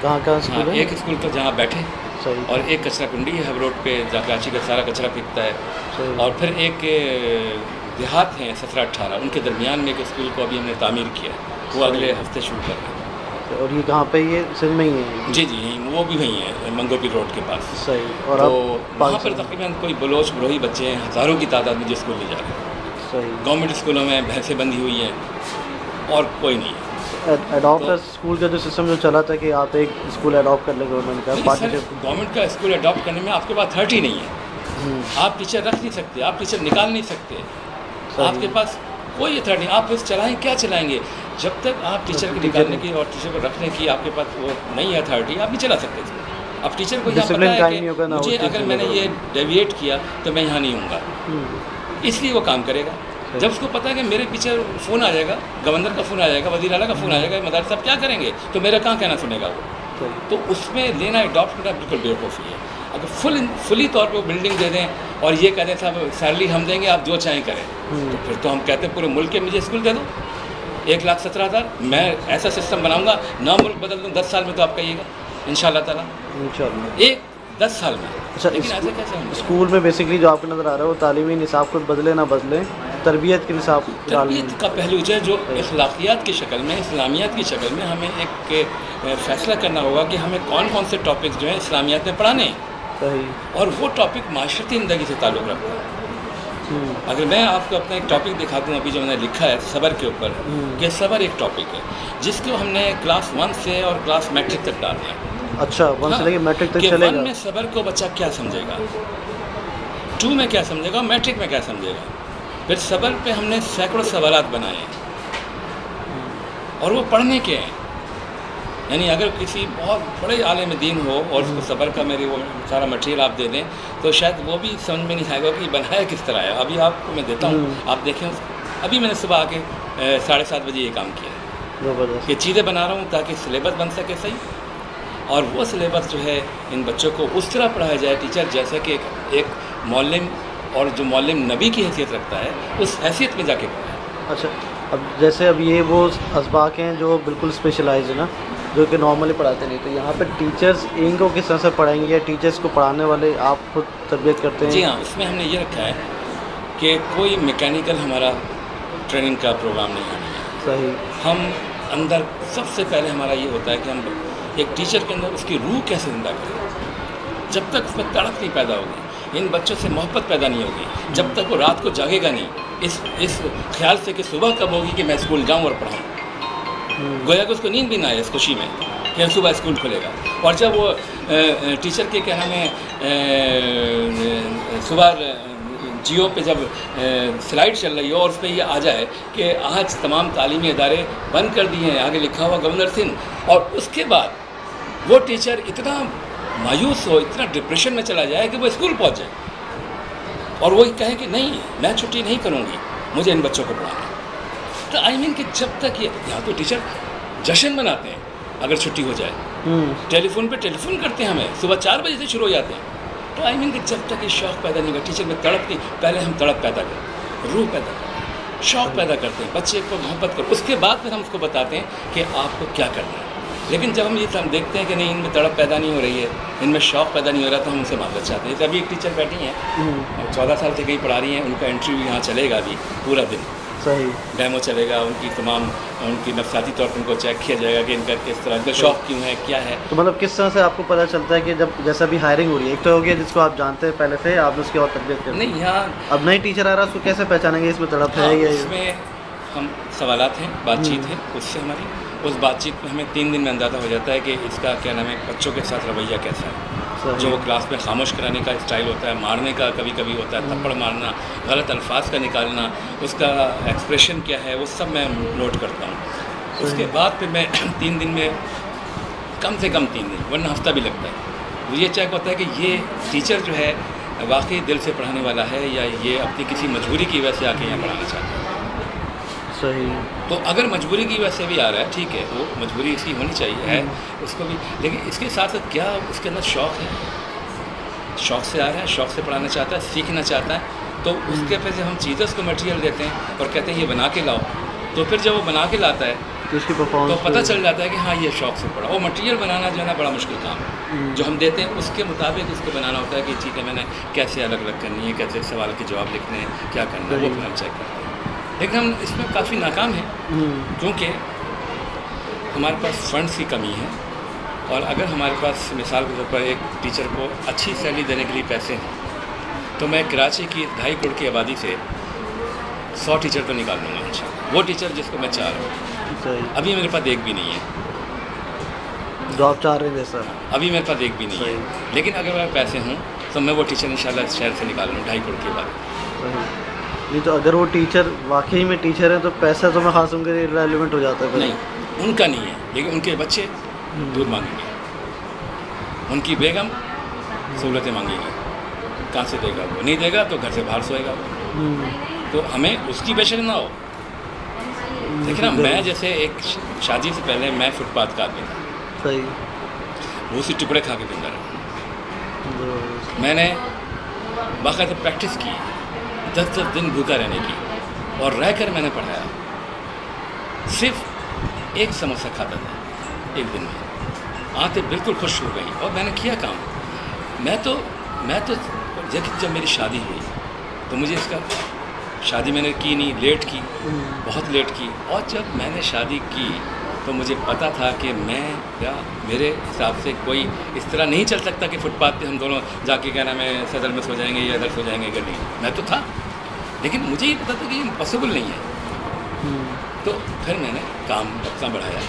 कहाँ स्कूल है? एक स्कूल तो जहाँ बैठे सही। और एक कचरा कुंडी है हब रोड पे जहाँ कराची का सारा कचरा फेंकता है, सही। और फिर एक देहात हैं 17-18, उनके दरमियान में एक स्कूल को अभी हमने तामीर किया है, वो अगले हफ्ते शुरू कर रहे हैं। और ये कहाँ पे, ये सिंध में ही है? जी जी, वो भी वहीं है मंगोपी रोड के पास। सही। और तो अब वहाँ पर तकरीबन कोई बलोच बलोही बच्चे हैं, हज़ारों की तादाद में जो स्कूल में जा रहे हैं। सही। गवर्नमेंट स्कूलों में भैंसें बंधी हुई हैं और कोई नहीं है। एडॉप्ट स्कूल का जो सिस्टम जो चला था कि आप एक स्कूल एडॉप्ट कर ले गवर्नमेंट का, गवर्नमेंट का स्कूल अडॉप्ट करने में आपके पास अथॉरिटी नहीं है, आप टीचर रख नहीं सकते, आप टीचर निकाल नहीं सकते, आपके पास कोई अथॉरिटी, आप बस चलाएं, क्या चलाएंगे? जब तक आप टीचर को निकालने की और टीचर को रखने की आपके पास वो नहीं है अथॉरिटी, आप नहीं चला सकते थे। अब टीचर को यहाँ पता है कि मुझे अगर मैंने ये डेविएट किया तो मैं यहाँ नहीं हूँगा, इसलिए वो काम करेगा। जब उसको पता है कि मेरे पीछे फ़ोन आ जाएगा, गवर्नर का फ़ोन आ जाएगा, वज़ीर आला का फ़ोन आ जाएगा, मदार साहब क्या करेंगे, तो मेरा कहाँ कहना सुनेगा वो? तो उसमें लेना अडॉप्ट करना बिल्कुल बेवकूफ़ी है। अगर फुली तौर पे वो बिल्डिंग दे दें और ये कह दें साहब सैलरी हम देंगे, आप जो चाहें करें, तो फिर तो हम कहते हैं पूरे मुल्क के मुझे स्कूल दे दो 1,17,000, मैं ऐसा सिस्टम बनाऊंगा, ना मुल्क बदल दूँ 10 साल में, तो आप कहिएगा इंशाअल्लाह ताला, एक 10 साल में। अच्छा, लेकिन ऐसा कैसे होगा? स्कूल में बेसिकली जो आपको नज़र आ रहा है वो तालीमी निसाब को बदले ना बदले, तरबियत के निसाब, तरबियत का पहलू जो है, जो अखलाकियात की शक्ल में, इस्लामियात की शक्ल में हमें एक फ़ैसला करना होगा कि हमें कौन कौन से टॉपिक्स जो हैं इस्लामियात में पढ़ाने हैं। सही। और वो टॉपिक माशरती ज़िंदगी से ताल्लुक़ रखता है। अगर मैं आपको अपना एक टॉपिक दिखा दूँ, अभी जो मैंने लिखा है सबर के ऊपर, कि सबर एक टॉपिक है जिसको हमने क्लास 1 से और क्लास मैट्रिक तक डाल दिया। अच्छा, 1 से लेकर मैट्रिक तक चलेगा? 1 में सबर को बच्चा क्या समझेगा, 2 में क्या समझेगा, मैट्रिक में क्या समझेगा। फिर सबर पे हमने सैकड़ों सवालात बनाए हैं और वो पढ़ने के हैं। यानी अगर किसी बहुत बड़े आलिम दीन हो और उसको सबर का मेरे वो सारा मटेरियल आप दे दें, तो शायद वो भी समझ में नहीं आएगा कि बनाया किस तरह है। अभी आपको मैं देता हूँ, आप देखें, अभी मैंने सुबह आके 7:30 बजे ये काम किया है कि चीज़ें बना रहा हूँ ताकि सिलेबस बन सके सही, और वो सिलेबस जो है इन बच्चों को उस तरह पढ़ाया जाए टीचर जैसा कि एक मौलिम, और जो मौलिम नबी की हैसियत रखता है उस हैसियत में जाके पढ़ाए। अच्छा, अब जैसे अब ये वो असबाक हैं जो बिल्कुल स्पेशलाइज है ना, जो कि नॉर्मली पढ़ाते नहीं, तो यहाँ पे टीचर्स इनको किस तरह से पढ़ाएंगे, या टीचर्स को पढ़ाने वाले आप खुद तरबियत करते हैं? जी हाँ, इसमें हमने ये रखा है कि कोई मैकेनिकल हमारा ट्रेनिंग का प्रोग्राम नहीं है। सही। हम अंदर सबसे पहले हमारा ये होता है कि हम एक टीचर के अंदर उसकी रूह कैसे ज़िंदा करें। जब तक उसमें तड़प नहीं पैदा होगी, इन बच्चों से मोहब्बत पैदा नहीं होगी, जब तक वो रात को जागेगा नहीं इस ख्याल से कि सुबह कब होगी कि मैं स्कूल जाऊँ और पढ़ाऊँ, गोया कि उसको नींद भी ना आए इस खुशी में कि सुबह स्कूल खुलेगा। और जब वो टीचर के क्या नाम है सुबह जियो पे जब स्लाइड चल रही हो और उस पर ये आ जाए कि आज तमाम तालीमी इदारे बंद कर दिए हैं, आगे लिखा हुआ गवर्नर सिंह, और उसके बाद वो टीचर इतना मायूस हो, इतना डिप्रेशन में चला जाए कि वो स्कूल पहुंच जाए और वो कहे कि नहीं, मैं छुट्टी नहीं करूंगी, मुझे इन बच्चों को पढ़ाना। तो आई मीन कि जब तक ये, यहाँ तो टीचर जश्न मनाते हैं अगर छुट्टी हो जाए, टेलीफोन पे टेलीफोन करते हैं हमें, सुबह 4 बजे से शुरू हो जाते हैं। तो आई मीन कि जब तक ये शौक़ पैदा नहीं होगा, टीचर में तड़प नहीं, पहले हम तड़प पैदा करते हैं, रूह पैदा करते हैं, शौक़ पैदा करते हैं, बच्चे को मोहब्बत कर, उसके बाद फिर हम उसको बताते हैं कि आपको क्या करना है। लेकिन जब हम ये हम देखते हैं कि नहीं, इनमें तड़प पैदा नहीं हो रही है, इनमें शौक़ पैदा नहीं हो रहा, तो हम उनसे माफ़रत चाहते हैं। तो अभी एक टीचर बैठी हैं, 14 साल से कहीं पढ़ा रही हैं, उनका इंटरव्यू यहाँ चलेगा अभी पूरा दिन, सही डेमो चलेगा, उनकी तमाम उनकी नफसियाती तौर पर उनको चेक किया जाएगा कि इनका किस तरह का शौक़ क्यों है, क्या है। तो मतलब किस तरह से आपको पता चलता है कि जब जैसा भी हायरिंग हो रही है, एक तो हो गया जिसको आप जानते हैं पहले से, आपने उसकी और तरबियत कर नहीं, यहाँ अब नई टीचर आ रहा है, उसको कैसे पहचानेंगे इसमें तड़प है या? इसमें हम सवालात हैं, बातचीत है उससे हमारी, उस बातचीत में हमें 3 दिन में अंदाज़ा हो जाता है कि इसका क्या नाम है, बच्चों के साथ रवैया कैसा है, जो वो क्लास में खामोश कराने का स्टाइल होता है, मारने का कभी कभी होता है, थप्पड़ मारना, गलत अल्फाज का निकालना, उसका एक्सप्रेशन क्या है, वो सब मैं नोट करता हूँ। उसके बाद फिर मैं 3 दिन में, कम से कम 3 दिन, वरना हफ्ता भी लगता है, मुझे चेक होता है कि ये टीचर जो है वाकई दिल से पढ़ाने वाला है या ये अपनी किसी मजबूरी की वजह से आके यहाँ पढ़ाना चाहता है। सही। तो अगर मजबूरी की वजह से भी आ रहा है, ठीक है, वो मजबूरी इसकी होनी चाहिए है उसको भी, लेकिन इसके साथ साथ क्या उसके अंदर शौक़ है, शौक़ से आ रहा है, शौक़ से पढ़ाना चाहता है, सीखना चाहता है, तो उसके फिर जब हम चीज़ें उसको मटेरियल देते हैं और कहते हैं ये बना के लाओ, तो फिर जब वो बना के लाता है کہ اس کی تو پرفارمنس پتہ چل جاتا ہے کہ ہاں یہ شوق سے پڑھا. اور مٹیریل بنانا جو ہے نا بڑا مشکل کام ہے. جو ہم دیتے ہیں اس کے مطابق اس کو بنانا ہوتا ہے کہ چیزیں میں نے کیسے الگ الگ کرنی ہے, کیسے سوال کے جواب لکھنے ہیں, کیا کرنا ہے, وہ پھر ہم چیک کرتے ہیں. لیکن ہم اس میں کافی ناکام ہیں کیونکہ ہمارے پاس فنڈس کی کمی ہے. اور اگر ہمارے پاس مثال کے طور پر ایک ٹیچر کو اچھی سیلری دینے کے لیے پیسے ہیں تو میں کراچی کی 2.5 کروڑ کی آبادی سے 100 ٹیچر تو نکال دوں گا انشاءاللہ. وہ ٹیچر جس کو میں چاہ رہا ہوں, ابھی میرے پاس ایک بھی نہیں ہے جو آپ چاہ رہے ہیں سر, ابھی میرے پاس ایک بھی نہیں ہے. لیکن اگر میرے پیسے ہوں تو میں وہ ٹیچر انشاءاللہ اس شہر سے نکال لوں 2.5 کروڑ کی آبادی. نہیں تو اگر وہ ٹیچر واقعی میں ٹیچر ہیں تو پیسہ تو میں خاص ان کے لیے ریلیونٹ ہو جاتا ہے. نہیں, ان کا نہیں ہے, لیکن ان کے بچے دودھ مانگیں گے, ان کی بیگم سہولتیں مانگے گی, کہاں سے دے گا وہ؟ نہیں دے گا تو گھر سے باہر سوئے گا وہ. تو ہمیں اس کی بے شک نہ ہو. دیکھیں نا, میں جیسے ایک شادی سے پہلے میں فٹ پاتھ کا آدمی تھا, صحیح, وہ اسی ٹکڑے کھا کے زندہ رہا. میں نے باقاعدہ پریکٹس کی 10 دن بھوکا رہنے کی, اور رہ کر میں نے پڑھایا. صرف ایک سموسہ کھاتا تھا ایک دن میں, آتے بالکل خوش ہو گئی, اور میں نے کیا کام. میں تو جب میری شادی ہوئی تو مجھے اس کا شادی میں نے کی نہیں, لیٹ کی, بہت لیٹ کی. اور جب میں نے شادی کی تو مجھے پتہ تھا کہ میں میرے حساب سے کوئی اس طرح نہیں چل سکتا کہ فٹ پاتھ پہ ہم دونوں جا کے کہنا میں صدر میں سو جائیں گے یا ادھر سو جائیں گے. اگر نہیں, میں تو تھا, لیکن مجھے یہ پتا تھا کہ یہ امپاسبل نہیں ہے. تو پھر میں نے کام اپنا بڑھایا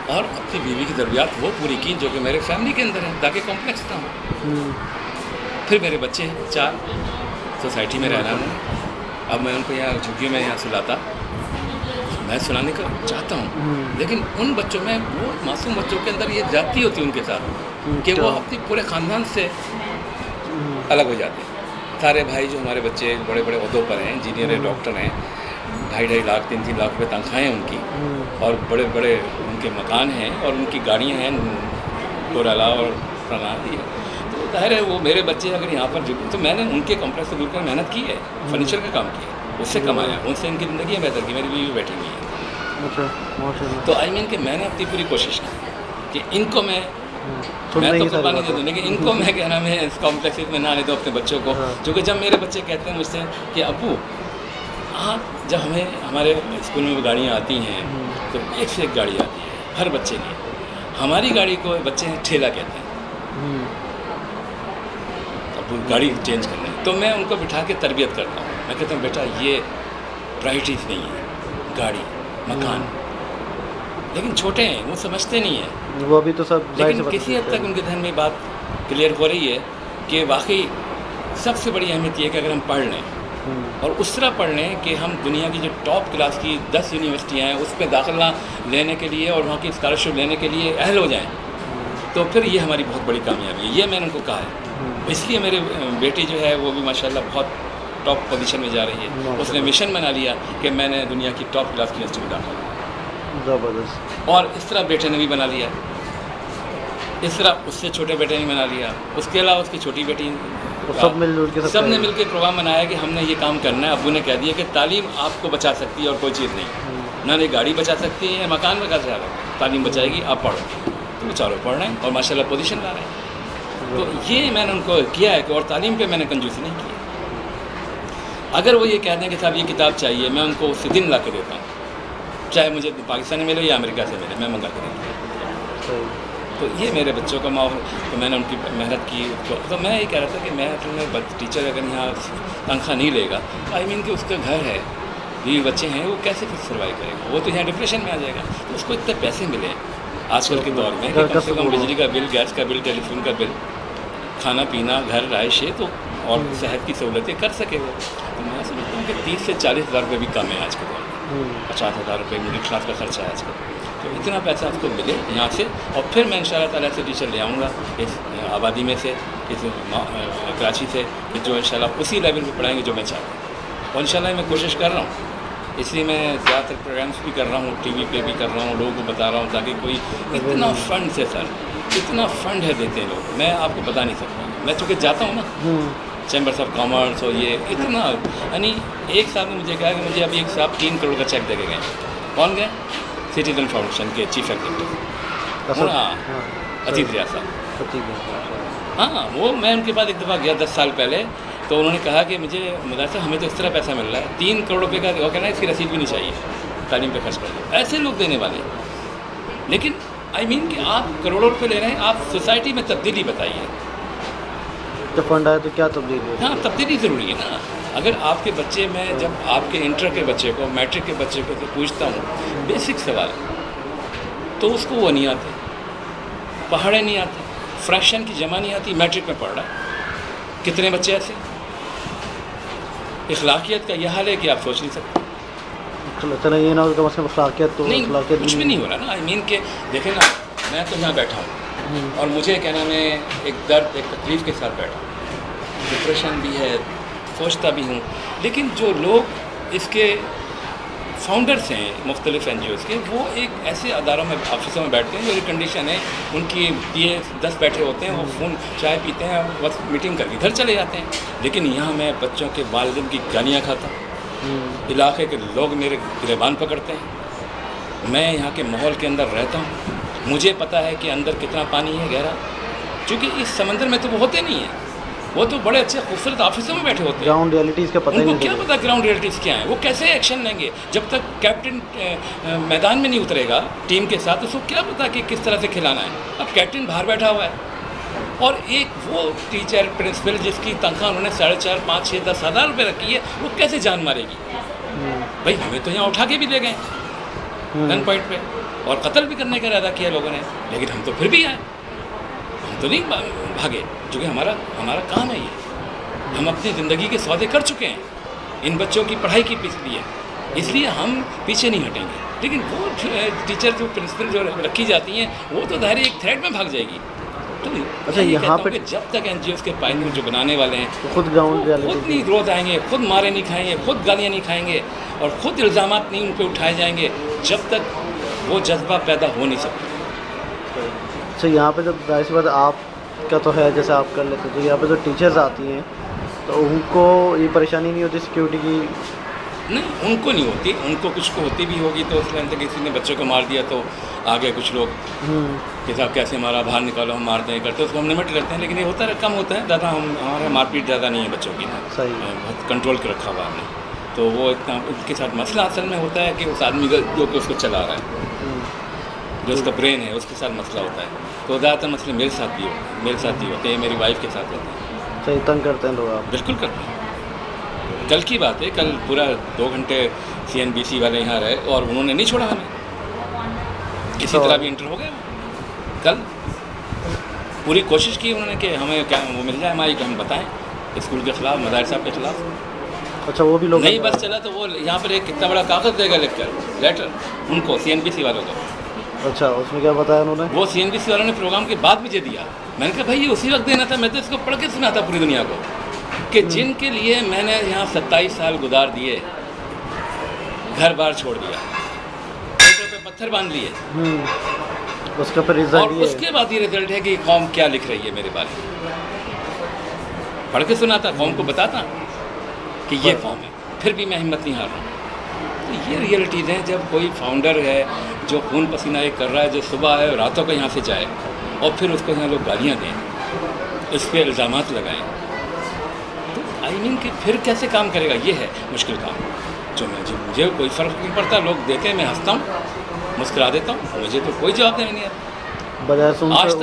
اور اپنی بیوی کی ضروریات وہ پوری کی جو کہ میرے فیملی کے اندر ہے, تاکہ کمپلیکس نہ ہو. پھر میرے بچے ہیں 4, سوسائٹی میں رہ رہا ہوں. اب میں ان کو یہاں جھگیوں میں یہاں سلاتا, میں سلانے کا چاہتا ہوں, لیکن ان بچوں میں, وہ معصوم بچوں کے اندر یہ زیادتی ہوتی ہے ان کے ساتھ کہ وہ اپنی پورے خاندان سے الگ ہو جاتے ہیں. سارے بھائی جو ہمارے بچے بڑے بڑے عہدوں پر ہیں, انجینئر ہیں, ڈاکٹر ہیں, 2.5 لاکھ 3 لاکھ روپے تنخواہیں ان کی, اور بڑے بڑے ان کے مکان ہیں, اور ان کی گاڑیاں ہیں کورالا اور پرنالی. تو ظاہر ہے وہ میرے بچے اگر یہاں پر جھکیں تو میں نے ان کے کمپلیکس سے دور کر محنت کی ہے, فرنیچر کا کام کیا, اس سے کمایا, ان سے ان کی زندگیاں بہتر کی. میری بیوی بیٹھی ہوئی ہے. تو آئی مین کہ میں نے اپنی پوری کوشش کی کہ ان کو میں تو قربانی دے دوں, لیکن ان کو میں کہنا میں اس کمپلیکس میں نہ آنے دوں اپنے بچوں کو. چونکہ جب میرے بچے کہتے ہیں مجھ سے کہ ابو آپ, جب ہمارے اسکول میں گاڑیاں آتی ہیں تو ایک سے ایک گاڑی آتی ہے ہر بچے کی, ہماری گاڑی کو بچے ٹھیلا کہتے ہیں, اب گاڑی چینج کرنا ہے. تو میں ان کو بٹھا کے تربیت کرتا ہوں. میں کہتا ہوں بیٹا یہ پرائرٹیز نہیں ہے, گاڑی مکان, لیکن چھوٹے ہیں وہ سمجھتے نہیں ہیں, وہ بھی تو سب, لیکن کسی حد تک ان کے ذہن میں بات کلیئر ہو رہی ہے کہ واقعی سب سے بڑی اہمیت یہ ہے کہ اگر ہم پڑھ لیں اور اس طرح پڑھ لیں کہ ہم دنیا کی جو ٹاپ کلاس کی 10 یونیورسٹیاں ہیں اس پہ داخلہ لینے کے لیے اور وہاں کی اسکالرشپ لینے کے لیے اہل ہو جائیں, تو پھر یہ ہماری بہت بڑی کامیابی ہے. یہ میں نے ان کو کہا ہے. اس لیے میرے بیٹی جو ہے وہ بھی ماشاءاللہ بہت ٹاپ پوزیشن میں جا رہی ہے. اس نے مشن بنا لیا کہ میں نے دنیا کی ٹاپ کلاس کی یونیورسٹی میں داخلہ لیا, زبردست. اور اس طرح بیٹے نے بھی بنا لیا, اس طرح اس سے چھوٹے بیٹے نے بنا لیا, اس کے علاوہ اس کی چھوٹی بیٹی, سب نے مل کے پروگرام بنایا کہ ہم نے یہ کام کرنا ہے. ابو نے کہہ دیا کہ تعلیم آپ کو بچا سکتی ہے اور کوئی چیز نہیں, نہ یہ گاڑی بچا سکتی ہے, مکان بچا سکتا ہے, تعلیم بچائے گی, آپ پڑھو. تو وہ چاروں پڑھ رہے ہیں اور ماشاء اللہ پوزیشن لا رہے ہیں. تو یہ میں نے ان کو کیا ہے کہ, اور تعلیم پہ میں نے کنجوسی نہیں کی. اگر وہ یہ کہتے ہیں کہ صاحب یہ کتاب چاہیے, میں ان کو اسی دن لا کے دیتا ہوں, چاہے مجھے پاکستان میں ملے یا امریکہ سے ملے, میں منگا کے دیتا ہوں. تو یہ میرے بچوں کا ماحول, تو میں نے ان کی محنت کی. تو میں یہ کہہ رہا تھا کہ میں اصل میں ٹیچر اگر یہاں تنخواہ نہیں لے گا, آئی مین کہ اس کا گھر ہے, بیوی بچے ہیں, وہ کیسے پھر سروائیو کرے گا؟ وہ تو یہاں ڈپریشن میں آ جائے گا. تو اس کو اتنے پیسے ملے آج کل کے دور میں کہ کم سے کم بجلی کا بل, گیس کا بل, ٹیلی فون کا بل, کھانا پینا, گھر, رہائش, تو اور صحت کی سہولتیں کر سکے وہ. تو میں سمجھتا ہوں کہ 30 سے 40 ہزار روپے بھی کم ہے آج کے دور میں. 50,000 روپے مڈل کلاس کا خرچہ ہے آج کل. تو اتنا پیسہ آپ کو ملے یہاں سے, اور پھر میں انشاءاللہ تعالیٰ سے ٹیچر لے آؤں گا اس آبادی میں سے, اس کراچی سے, جو انشاءاللہ اسی لیول پہ پڑھائیں گے جو میں چاہتا ہوں. اور انشاءاللہ میں کوشش کر رہا ہوں, اس لیے میں زیادہ تر پروگرامس بھی کر رہا ہوں, ٹی وی پہ بھی کر رہا ہوں, لوگوں کو بتا رہا ہوں, تاکہ کوئی اتنا فنڈ ہے سر, اتنا فنڈ ہے دیتے ہیں لوگ, میں آپ کو بتا نہیں سکتا. میں چونکہ جاتا ہوں نا چیمبرس آف کامرس, اور یہ اتنا, یعنی ایک صاحب نے مجھے کہا کہ مجھے ابھی ایک صاحب 3 کروڑ کا چیک دے کے گئے. کون گئے؟ सिटीजन फाउंडेशन के चीफ एग्जीक्यूटिव। हाँ, अतीत रियाज साहब। हाँ, वो मैं उनके पास एक दफ़ा गया 10 साल पहले, तो उन्होंने कहा कि मुझे मुदार साहब हमें तो इस तरह पैसा मिल रहा है, 3 करोड़ रुपये का, वो कहना है इसकी रसीद भी नहीं चाहिए, तालीम पे खर्च कर दो। ऐसे लोग देने वाले। लेकिन आई मीन कि आप करोड़ों रुपये ले रहे हैं, आप सोसाइटी में तब्दीली बताइए। तो फंड आए तो क्या तब्दीली है? हाँ, तब्दीली ज़रूरी है ना। अगर आपके बच्चे में, जब आपके इंटर के बच्चे को, मैट्रिक के बच्चे को तो पूछता हूँ बेसिक सवाल, तो उसको वो नहीं आते, पहाड़े नहीं आते, फ्रैक्शन की जमा नहीं आती, मैट्रिक में पढ़ रहा है। कितने बच्चे ऐसे? इखलाकियत का यह हाल है कि आप सोच नहीं सकते। चलो ये ना उसका मतलब अखलाकियत तो नहीं, कुछ भी नहीं हो रहा ना। आई मीन के देखें ना, मैं तो यहाँ बैठा हूँ और मुझे क्या नाम है, एक दर्द, एक तकलीफ़ के साथ बैठा हूँ, डिप्रेशन भी है, सोचता भी हूँ। लेकिन जो लोग इसके फाउंडर्स हैं मुख्तलिफ NGOs के, वो एक ऐसे अदारों में, ऑफिसों में बैठते हैं, जो कंडीशन है उनकी, ये 10 बैठे होते हैं, वो फ़ोन चाय पीते हैं, बस मीटिंग करके घर चले जाते हैं। लेकिन यहाँ मैं बच्चों के वालिदैन की गालियाँ खाता हूँ, इलाके के लोग मेरे गिरबान पकड़ते हैं, मैं यहाँ के माहौल के अंदर रहता हूँ, मुझे पता है कि अंदर कितना पानी है गहरा, क्योंकि इस समंदर में तो वो होते नहीं हैं, वो तो बड़े अच्छे खूबसूरत ऑफिसों में बैठे होते हैं। ग्राउंड रियलिटीज़ का पता ही नहीं, उनको क्या पता ग्राउंड रियलिटीज़ क्या है, वो कैसे एक्शन लेंगे जब तक कैप्टन मैदान में नहीं उतरेगा टीम के साथ, उसको क्या पता कि किस तरह से खिलाना है। अब कैप्टन बाहर बैठा हुआ है और एक वो टीचर, प्रिंसिपल, जिसकी तनख्वाह उन्होंने 4.5, 5, 6, 10 हज़ार रुपये रखी है, वो कैसे जान मारेगी? भाई हमें तो यहाँ उठा के भी ले गए गन पॉइंट पे और कत्ल भी करने का इरादा किया लोगों ने, लेकिन हम तो फिर भी आए, हम तो नहीं भागे, क्योंकि हमारा काम है ये। हम अपनी ज़िंदगी के सौदे कर चुके हैं, इन बच्चों की पढ़ाई की लिए, इसलिए हम पीछे नहीं हटेंगे। लेकिन वो टीचर, जो प्रिंसिपल जो रखी जाती हैं, वो तो दायरे एक थ्रेड में भाग जाएगी। तो अच्छा, यहाँ पे जब तक NGOs के पायनियर जो बनाने वाले हैं, तो खुद ग्राउंड खुद नहीं रोज आएंगे, खुद मारे नहीं खाएंगे, खुद गालियाँ नहीं खाएंगे और खुद इल्ज़ामात नहीं उन पर उठाए जाएंगे, जब तक वो जज्बा पैदा हो नहीं सकता। अच्छा, यहाँ पे जब जाहिर सी बात आपका तो है, जैसे आप कर लेते, तो यहाँ पे जो टीचर्स आती हैं तो उनको ये परेशानी नहीं होती सिक्योरिटी की? नहीं, उनको नहीं होती, उनको कुछ को होती भी होगी तो उसमें अंदर किसी ने बच्चों को मार दिया तो आगे कुछ लोग कि साहब कैसे मारा, बाहर निकालो, हम मारते हैं, करते हैं, उसको हम लिमिट करते हैं। लेकिन ये होता है, कम होता है, ज़्यादा हमारा मारपीट ज़्यादा नहीं है बच्चों की ना, सही बहुत कंट्रोल कर रखा हुआ हमने। तो वो इतना उसके साथ मसला असल में होता है कि उस आदमी का जो कि उसको चला रहा है, जो उसका ब्रेन है, उसके साथ मसला होता है। तो ज़्यादातर मसले मेरे साथ ही होते हैं, मेरी वाइफ के साथ होते हैं। सही तंग करते हैं लोग आप? बिल्कुल करते हैं। कल की बात है, कल पूरा 2 घंटे CNBC वाले यहाँ रहे और उन्होंने नहीं छोड़ा हमें, किसी तरह भी इंटर हो गए। कल पूरी कोशिश की उन्होंने कि हमें क्या वो मिल जाए माइक, हम बताएं स्कूल के ख़िलाफ़, मदार साहब के ख़िलाफ़। अच्छा, वो भी लोग नहीं बस चला तो वो यहाँ पर एक कितना बड़ा कागज़ देगा लेटर उनको, CNBC वालों को। अच्छा, उसमें क्या बताया उन्होंने? वो CNBC वालों ने प्रोग्राम के बाद मुझे दिया। मैंने कहा भाई ये उसी वक्त देना था, मैं तो इसको पढ़ के सुनाता पूरी दुनिया को कि जिनके लिए मैंने यहाँ 27 साल गुजार दिए, घर बार छोड़ दिया, पेटों पे पत्थर बांध लिए, उसका फिर रिजल्ट, और उसके बाद ये रिजल्ट है कि कौम क्या लिख रही है मेरे बारे में। पढ़ के सुनाता, कौम को बताता कि ये कौम है, फिर भी मैं हिम्मत नहीं हार रहा। तो ये रियलिटीज़ हैं। जब कोई फाउंडर है जो खून पसीना एक कर रहा है, जो सुबह है रातों को यहाँ से जाए और फिर उसको यहाँ लोग गालियाँ दें, इस पर इल्ज़ामात लगाएं, तो आई मीन कि फिर कैसे काम करेगा? ये है मुश्किल काम, जो मुझे कोई फ़र्क नहीं पड़ता, लोग देते हैं, मैं हंसता हूँ, मुस्कुरा देता हूँ, मुझे तो कोई जवाब देना नहीं है। बजाय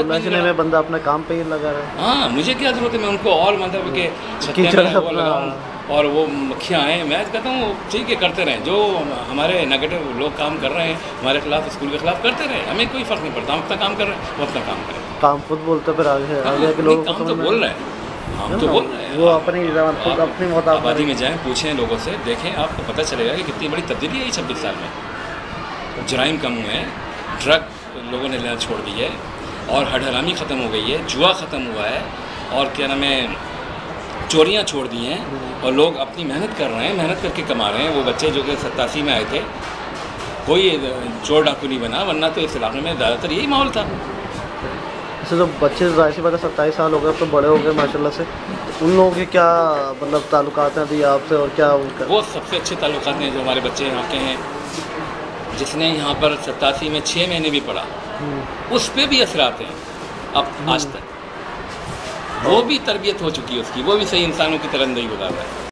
उलझने में बंदा अपने काम पे ही लगा रहा है। हाँ, मुझे क्या ज़रूरत है मैं उनको और मतलब के छत्ते में वो लगाऊँ और वो मक्खियाँ आएँ? मैं कहता हूँ ठीक है, करते रहें, जो हमारे नेगेटिव लोग काम कर रहे हैं हमारे खिलाफ, स्कूल के खिलाफ, करते रहें, हमें कोई फ़र्क नहीं पड़ता, हम अपना काम कर रहे हैं, वो अपना काम करें। काम खुद बोलते फिर आगे के लोग काम तो बोल रहे हैं, हम तो बोल रहे हैं, वो अपनी आबादी में जाएँ, पूछें लोगों से, देखें, आपको पता चलेगा कि कितनी बड़ी तब्दीली आई 26 साल में। जराइम कम हुए हैं, ड्रग लोगों ने लेना छोड़ दी है और हड़हरामी ख़त्म हो गई है, जुआ ख़त्म हुआ है और क्या नाम है, चोरियां छोड़ दी हैं और लोग अपनी मेहनत कर रहे हैं, मेहनत करके कमा रहे हैं। वो बच्चे जो कि 87 में आए थे, कोई चोर डाकू नहीं बना, वरना तो इस इलाके में ज़्यादातर यही माहौल था। ऐसे तो बच्चे जाहिर सी बात है 27 साल हो गए, अब तो बड़े हो गए माशाल्लाह से, तो उन लोगों के क्या मतलब ताल्लुकात हैं अभी आपसे और क्या उनका? वो सबसे अच्छे ताल्लुकात हैं जो हमारे बच्चे यहाँ के हैं, جس نے یہاں پر 87 میں 6 مہینے بھی پڑھا اس پہ بھی اثرات ہیں اب آج تک. وہ بھی تربیت ہو چکی ہے اس کی, وہ بھی صحیح انسانوں کی طرح زندگی گزار رہا ہے.